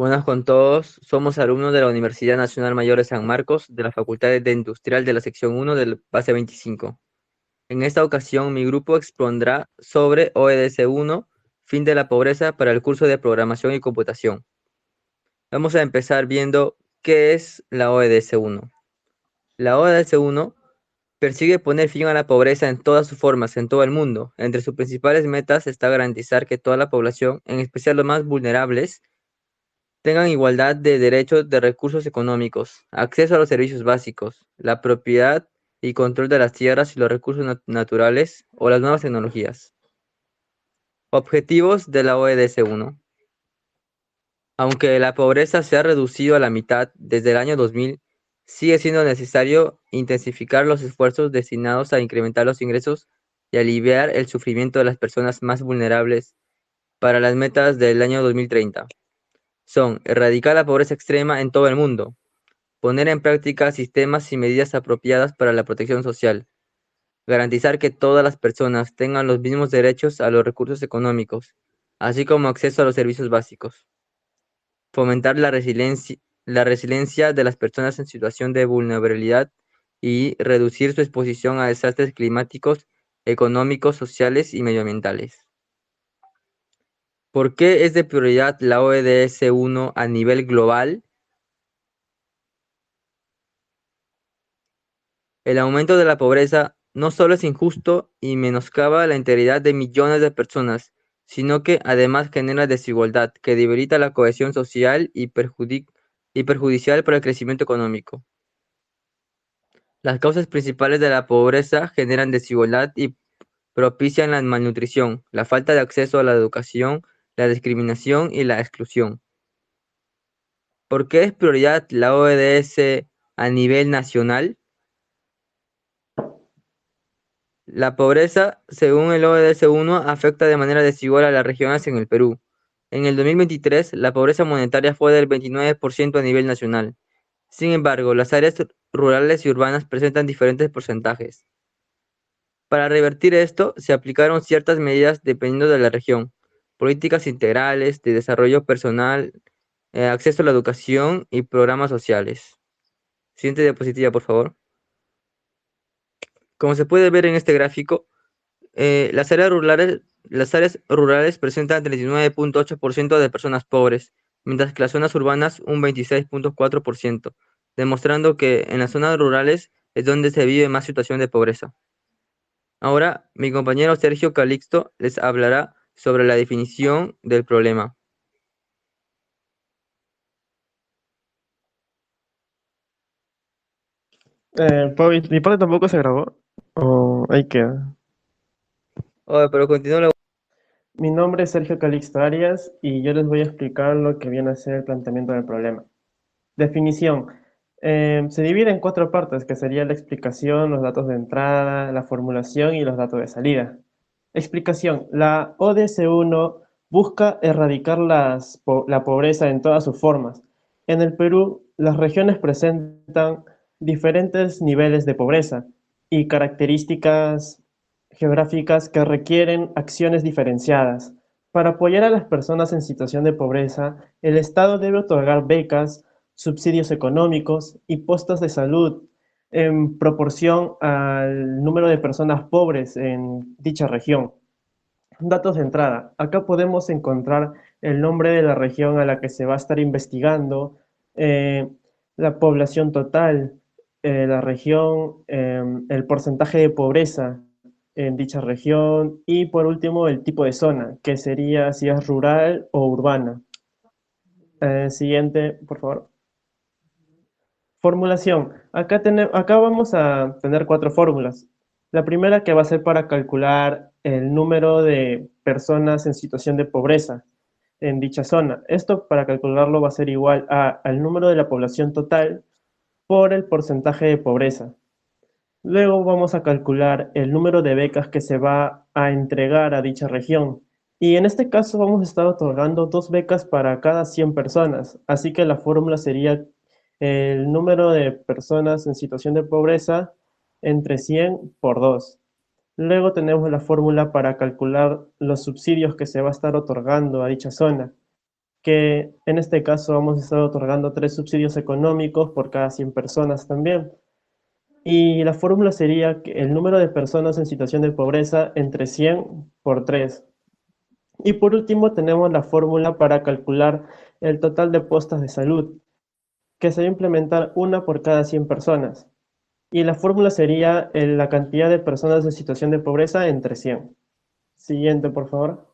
Buenas con todos, somos alumnos de la Universidad Nacional Mayor de San Marcos, de la Facultad de Industrial de la sección 1 del base 25. En esta ocasión, mi grupo expondrá sobre ODS 1, fin de la pobreza para el curso de programación y computación. Vamos a empezar viendo qué es la ODS 1. La ODS 1 persigue poner fin a la pobreza en todas sus formas en todo el mundo. Entre sus principales metas está garantizar que toda la población, en especial los más vulnerables, tengan igualdad de derechos de recursos económicos, acceso a los servicios básicos, la propiedad y control de las tierras y los recursos naturales o las nuevas tecnologías. Objetivos de la ODS 1. Aunque la pobreza se ha reducido a la mitad desde el año 2000, sigue siendo necesario intensificar los esfuerzos destinados a incrementar los ingresos y aliviar el sufrimiento de las personas más vulnerables para las metas del año 2030. Son erradicar la pobreza extrema en todo el mundo, poner en práctica sistemas y medidas apropiadas para la protección social, garantizar que todas las personas tengan los mismos derechos a los recursos económicos, así como acceso a los servicios básicos, fomentar la resiliencia de las personas en situación de vulnerabilidad y reducir su exposición a desastres climáticos, económicos, sociales y medioambientales. ¿Por qué es de prioridad la ODS 1 a nivel global? El aumento de la pobreza no solo es injusto y menoscaba la integridad de millones de personas, sino que además genera desigualdad que debilita la cohesión social y perjudicial para el crecimiento económico. Las causas principales de la pobreza generan desigualdad y propician la malnutrición, la falta de acceso a la educación, la discriminación y la exclusión. ¿Por qué es prioridad la ODS a nivel nacional? La pobreza, según el ODS 1, afecta de manera desigual a las regiones en el Perú. En el 2023, la pobreza monetaria fue del 29% a nivel nacional. Sin embargo, las áreas rurales y urbanas presentan diferentes porcentajes. Para revertir esto, se aplicaron ciertas medidas dependiendo de la región: políticas integrales, de desarrollo personal, acceso a la educación y programas sociales. Siguiente diapositiva, por favor. Como se puede ver en este gráfico, las áreas rurales presentan 39.8% de personas pobres, mientras que las zonas urbanas un 26.4%, demostrando que en las zonas rurales es donde se vive más situación de pobreza. Ahora, mi compañero Sergio Calixto les hablará sobre la definición del problema. ¿Mi parte tampoco se grabó? ¿O ahí queda? Oye, pero continúa. Mi nombre es Sergio Calixto Arias y yo les voy a explicar lo que viene a ser el planteamiento del problema. Definición. Se divide en cuatro partes, que sería la explicación, los datos de entrada, la formulación y los datos de salida. Explicación. La ODS-1 busca erradicar la pobreza en todas sus formas. En el Perú, las regiones presentan diferentes niveles de pobreza y características geográficas que requieren acciones diferenciadas. Para apoyar a las personas en situación de pobreza, el Estado debe otorgar becas, subsidios económicos y puestos de salud en proporción al número de personas pobres en dicha región. Datos de entrada. Acá podemos encontrar el nombre de la región a la que se va a estar investigando, eh, la población total, la región, el porcentaje de pobreza en dicha región y por último el tipo de zona, que sería si es rural o urbana. Siguiente, por favor. Formulación. Acá vamos a tener cuatro fórmulas. La primera que va a ser para calcular el número de personas en situación de pobreza en dicha zona. Esto para calcularlo va a ser igual al número de la población total por el porcentaje de pobreza. Luego vamos a calcular el número de becas que se va a entregar a dicha región. Y en este caso vamos a estar otorgando dos becas para cada 100 personas. Así que la fórmula sería el número de personas en situación de pobreza entre 100 por 2. Luego tenemos la fórmula para calcular los subsidios que se va a estar otorgando a dicha zona. que en este caso vamos a estar otorgando 3 subsidios económicos por cada 100 personas también. Y la fórmula sería que el número de personas en situación de pobreza entre 100 por 3. Y por último tenemos la fórmula para calcular el total de postas de salud, que se va a implementar una por cada 100 personas. Y la fórmula sería la cantidad de personas en situación de pobreza entre 100. Siguiente, por favor.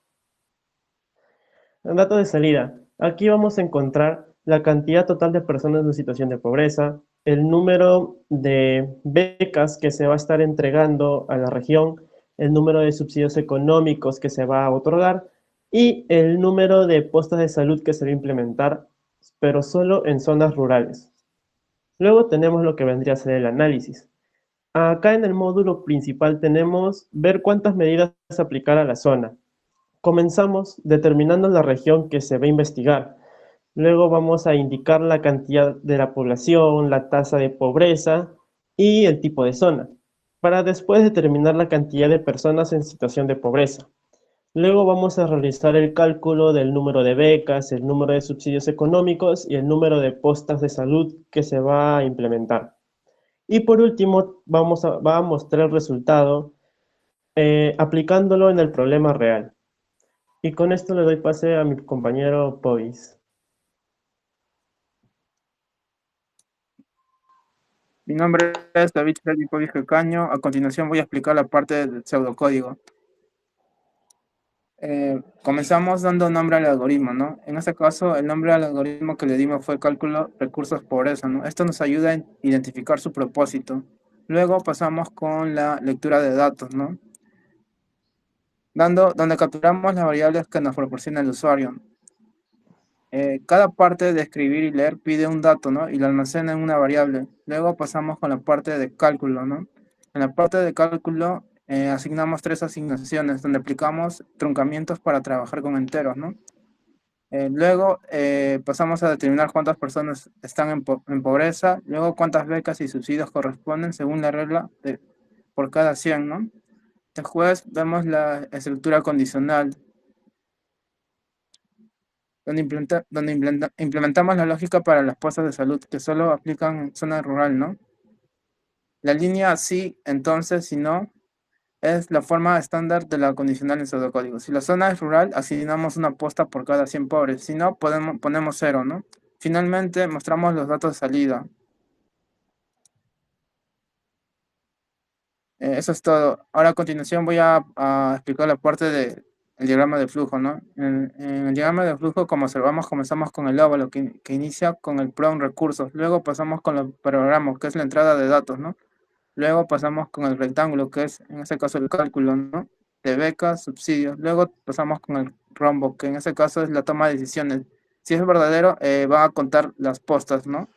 Dato de salida. Aquí vamos a encontrar la cantidad total de personas en situación de pobreza, el número de becas que se va a estar entregando a la región, el número de subsidios económicos que se va a otorgar y el número de postas de salud que se va a implementar, pero solo en zonas rurales. Luego tenemos lo que vendría a ser el análisis. Acá en el módulo principal tenemos ver cuántas medidas aplicar a la zona. Comenzamos determinando la región que se va a investigar. Luego vamos a indicar la cantidad de la población, la tasa de pobreza y el tipo de zona, para después determinar la cantidad de personas en situación de pobreza. Luego vamos a realizar el cálculo del número de becas, el número de subsidios económicos y el número de postas de salud que se va a implementar. Y por último, va a mostrar el resultado aplicándolo en el problema real. Y con esto le doy pase a mi compañero Pois. Mi nombre es David Freddy Povich Caño. A continuación voy a explicar la parte del pseudocódigo. Comenzamos dando nombre al algoritmo, ¿no? En este caso, el nombre al algoritmo que le dimos fue cálculo recursos pobreza, ¿no? Esto nos ayuda a identificar su propósito. Luego pasamos con la lectura de datos, ¿no? Donde capturamos las variables que nos proporciona el usuario. Cada parte de escribir y leer pide un dato, ¿no? Y lo almacena en una variable. Luego pasamos con la parte de cálculo, ¿no? En la parte de cálculo asignamos 3 asignaciones donde aplicamos truncamientos para trabajar con enteros, ¿no? Luego pasamos a determinar cuántas personas están en pobreza, luego cuántas becas y subsidios corresponden según la regla por cada 100, ¿no? Después vemos la estructura condicional, donde implementamos la lógica para las postas de salud que solo aplican en zona rural, ¿no? La línea sí, entonces, si no, es la forma estándar de la condicional en pseudocódigo. Si la zona es rural, asignamos una posta por cada 100 pobres. Si no, ponemos cero, ¿no? Finalmente, mostramos los datos de salida. Eso es todo. Ahora a continuación voy a explicar la parte del diagrama de flujo, ¿no? En el diagrama de flujo, como observamos, comenzamos con el óvalo que inicia con el PROM recursos. Luego pasamos con los programas, que es la entrada de datos, ¿no? Luego pasamos con el rectángulo, que es en este caso el cálculo, ¿no? De becas, subsidios. Luego pasamos con el rombo, que en este caso es la toma de decisiones. Si es verdadero, va a contar las postas, ¿no?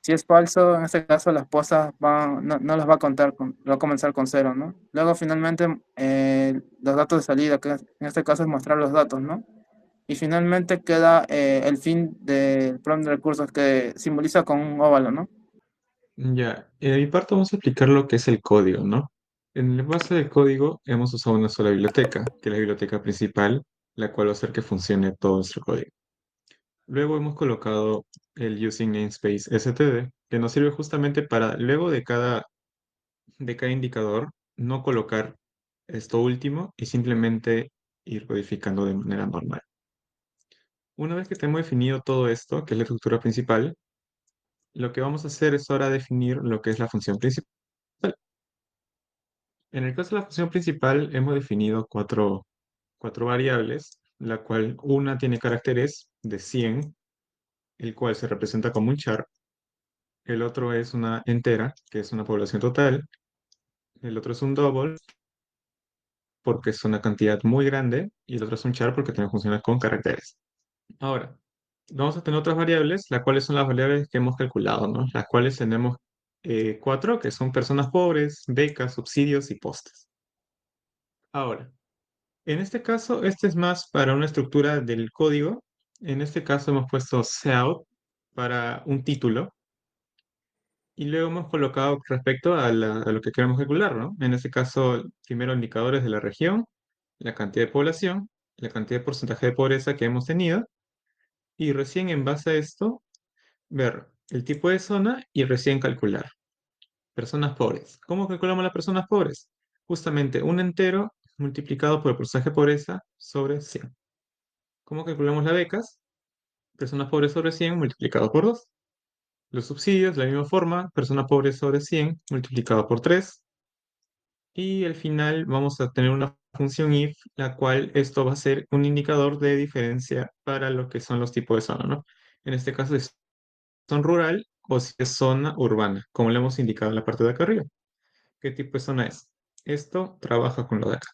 Si es falso, en este caso las postas no las va a contar, va a comenzar con cero, ¿no? Luego finalmente los datos de salida, que en este caso es mostrar los datos, ¿no? Y finalmente queda el fin del prompt de recursos que simboliza con un óvalo, ¿no? Ya, de mi parte vamos a explicar lo que es el código, ¿no? En la base del código hemos usado una sola biblioteca, que es la biblioteca principal, la cual va a hacer que funcione todo nuestro código. Luego hemos colocado el using namespace std, que nos sirve justamente para, luego de cada indicador, no colocar esto último y simplemente ir codificando de manera normal. Una vez que tenemos definido todo esto, que es la estructura principal, lo que vamos a hacer es ahora definir lo que es la función principal. En el caso de la función principal, hemos definido cuatro variables, la cual una tiene caracteres de 100, el cual se representa como un char. El otro es una entera, que es una población total. El otro es un double, porque es una cantidad muy grande. Y el otro es un char, porque también funciona con caracteres. Ahora, vamos a tener otras variables, las cuales son las variables que hemos calculado, ¿no? Las cuales tenemos cuatro, que son personas pobres, becas, subsidios y postes. Ahora, en este caso, este es más para una estructura del código. En este caso hemos puesto Cout para un título y luego hemos colocado respecto a lo que queremos calcular, ¿no? En este caso, primero indicadores de la región, la cantidad de población, la cantidad de porcentaje de pobreza que hemos tenido y recién en base a esto ver el tipo de zona y recién calcular. Personas pobres. ¿Cómo calculamos las personas pobres? Justamente un entero multiplicado por el porcentaje de pobreza sobre 100. ¿Cómo calculamos las becas? Personas pobres sobre 100 multiplicado por 2. Los subsidios, de la misma forma, personas pobres sobre 100 multiplicado por 3. Y al final vamos a tener una función if, la cual esto va a ser un indicador de diferencia para lo que son los tipos de zona, ¿no? En este caso es zona rural o si es zona urbana, como le hemos indicado en la parte de acá arriba. ¿Qué tipo de zona es? Esto trabaja con lo de acá.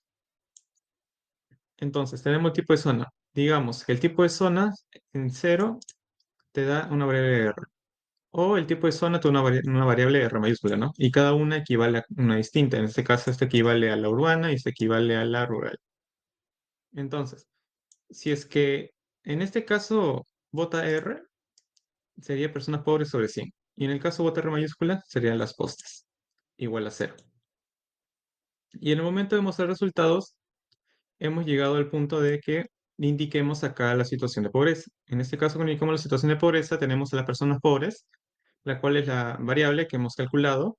Entonces, tenemos el tipo de zona. Digamos que el tipo de zona en cero te da una variable R. O el tipo de zona te da una variable R mayúscula, ¿no? Y cada una equivale a una distinta. En este caso, esta equivale a la urbana y esta equivale a la rural. Entonces, si es que en este caso vota R, sería personas pobres sobre 100. Y en el caso vota R mayúscula, serían las postas, igual a cero. Y en el momento de mostrar resultados, hemos llegado al punto de que indiquemos acá la situación de pobreza. En este caso, cuando indicamos la situación de pobreza, tenemos a las personas pobres, la cual es la variable que hemos calculado.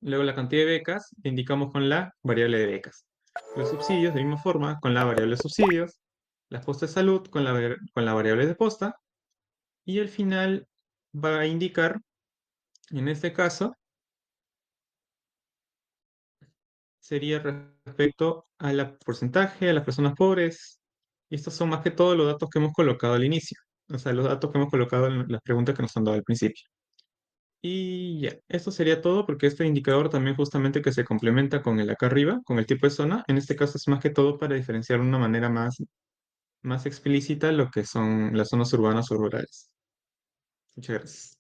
Luego la cantidad de becas, la indicamos con la variable de becas. Los subsidios, de misma forma, con la variable de subsidios. Las postas de salud con la variable de posta. Y al final va a indicar, en este caso, sería respecto a la porcentaje, a las personas pobres. Y estos son más que todo los datos que hemos colocado al inicio. O sea, los datos que hemos colocado en las preguntas que nos han dado al principio. Y ya, esto sería todo porque este indicador también justamente que se complementa con el acá arriba, con el tipo de zona, en este caso es más que todo para diferenciar de una manera más explícita lo que son las zonas urbanas o rurales. Muchas gracias.